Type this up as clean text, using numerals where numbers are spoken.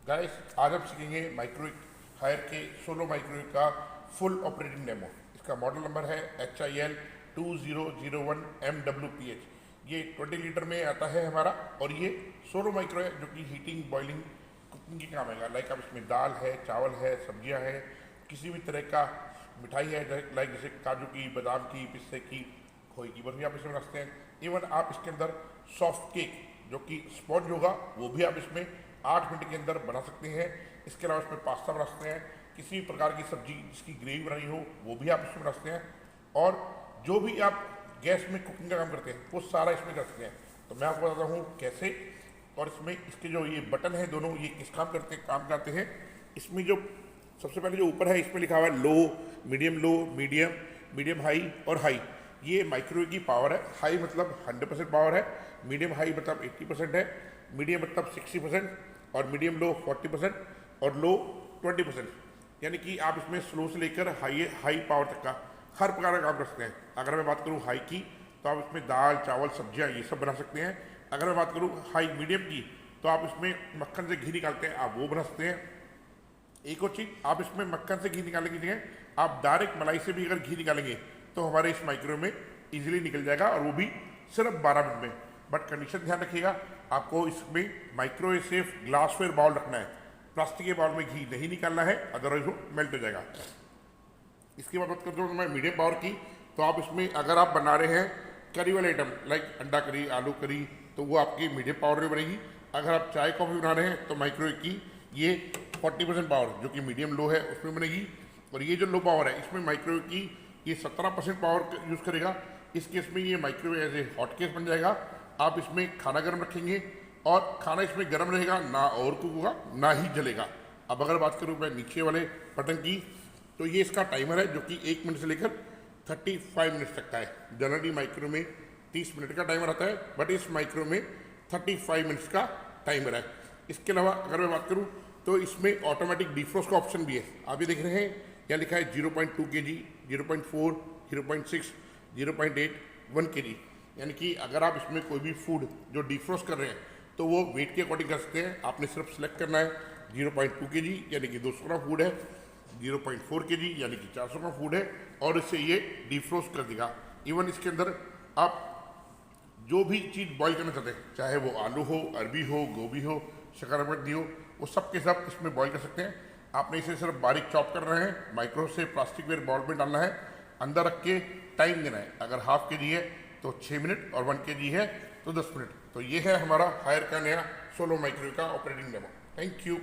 Guys आज हम सीखेंगे माइक्रोवेव हायर के सोलो माइक्रोवेव का फुल ऑपरेटिंग डेमो। इसका मॉडल नंबर है HIL2001MWPH। ये 20 लीटर में आता है हमारा, और ये सोलो माइक्रोवेव जो कि हीटिंग, बॉइलिंग, कुकिंग के काम आएगा। लाइक आप इसमें दाल है, चावल है, सब्जियां हैं, किसी भी तरह का मिठाई है, लाइक जैसे काजू की, बादाम की, पिस्ते की, खोए की बर्फी आप इसमें बना सकते हैं। इवन आप इसके अंदर सॉफ्ट केक जो कि स्पॉन्ज होगा वो भी आप इसमें 8 मिनट के अंदर बना सकते हैं। इसके अलावा इसमें पास्ता बना सकते हैं, किसी भी प्रकार की सब्जी जिसकी ग्रेवी बनानी हो वो भी आप इसमें बना सकते हैं, और जो भी आप गैस में कुकिंग का काम करते हैं वो सारा इसमें कर सकते हैं। तो मैं आपको बताता हूँ कैसे। और इसमें इसके जो ये बटन है दोनों, ये किस काम करते हैं। इसमें जो सबसे पहले जो ऊपर है इसमें लिखा हुआ है लो, मीडियम, मीडियम हाई और हाई। ये माइक्रोवेव की पावर है। हाई मतलब 100% पावर है, मीडियम हाई मतलब 80% है, मीडियम मतलब 60%, और मीडियम लो 40% और लो 20%। यानी कि आप इसमें स्लो से लेकर हाई पावर तक का हर प्रकार का काम कर सकते हैं। अगर मैं बात करूँ हाई की तो आप इसमें दाल, चावल, सब्जियां ये सब बना सकते हैं। अगर मैं बात करूँ हाई मीडियम की तो आप इसमें मक्खन से घी निकालते हैं, आप वो बना सकते हैं। एक और चीज़, आप इसमें मक्खन से घी निकालने की जगह आप डायरेक्ट मलाई से भी अगर घी निकालेंगे तो हमारे इस माइक्रोवेव में इजीली निकल जाएगा, और वो भी सिर्फ 12 मिनट में। बट कंडीशन ध्यान रखिएगा, आपको इसमें माइक्रोवेव सेफ ग्लासवेयर बाउल रखना है। प्लास्टिक के बाउल में घी नहीं निकालना है, अदरवाइज वो मेल्ट हो जाएगा। इसके बाद बात करता हूँ मैं मीडियम पावर की। तो आप इसमें अगर आप बना रहे हैं करी वाले आइटम लाइक अंडा करी, आलू करी, तो वो आपकी मीडियम पावर में बनेगी। अगर आप चाय कॉफ़ी बना रहे हैं तो माइक्रोवेव की ये 40% पावर जो कि मीडियम लो है उसमें बनेगी। और ये जो लो पावर है इसमें माइक्रोवेव की ये 17% पावर यूज़ करेगा। इस केस में ये microwave as a hot case बन जाएगा। आप इसमें खाना गर्म रखेंगे और खाना इसमें गर्म रहेगा, ना ओवर कुक होगा ना ही जलेगा। अब अगर बात करूँ मैं नीचे वाले बटन की, तो ये इसका टाइमर है जो कि 1 मिनट से लेकर 35 मिनट तक का है। जनरली माइक्रो में 30 मिनट का टाइमर आता है, बट इस माइक्रो में 35 मिनट्स का टाइमर है। इसके अलावा अगर मैं बात करूं तो इसमें ऑटोमेटिक डिफ्रोस्ट का ऑप्शन भी है। आप ये देख रहे हैं यहाँ लिखा है 0.2 kg, 0.4, 0.6, 0.8, 1 kg। यानी कि अगर आप इसमें कोई भी फूड जो डिफ्रोस्ट कर रहे हैं तो वो वेट के अकॉर्डिंग कर सकते हैं। आपने सिर्फ सेलेक्ट करना है 0.2 kg यानी कि 200 ग्राम फूड है, 0.4 kg यानी कि 400 ग्राम फूड है, और इससे ये डिफ्रोस्ट कर देगा। इवन इसके अंदर आप जो भी चीज़ बॉईल करना चाहते हैं, चाहे वो आलू हो, अरबी हो, गोभी हो, शकरकंदी हो, वो सब के सब इसमें बॉईल कर सकते हैं। आपने इसे सिर्फ बारीक चॉप कर रहे हैं, माइक्रो से प्लास्टिक वेयर बाउल में डालना है, अंदर रख के टाइम देना है। अगर हाफ के जी है तो 6 मिनट, और 1 kg है तो 10 मिनट। तो ये है हमारा हायर का नया सोलो माइक्रोवेव का ऑपरेटिंग डेमो। Thank you.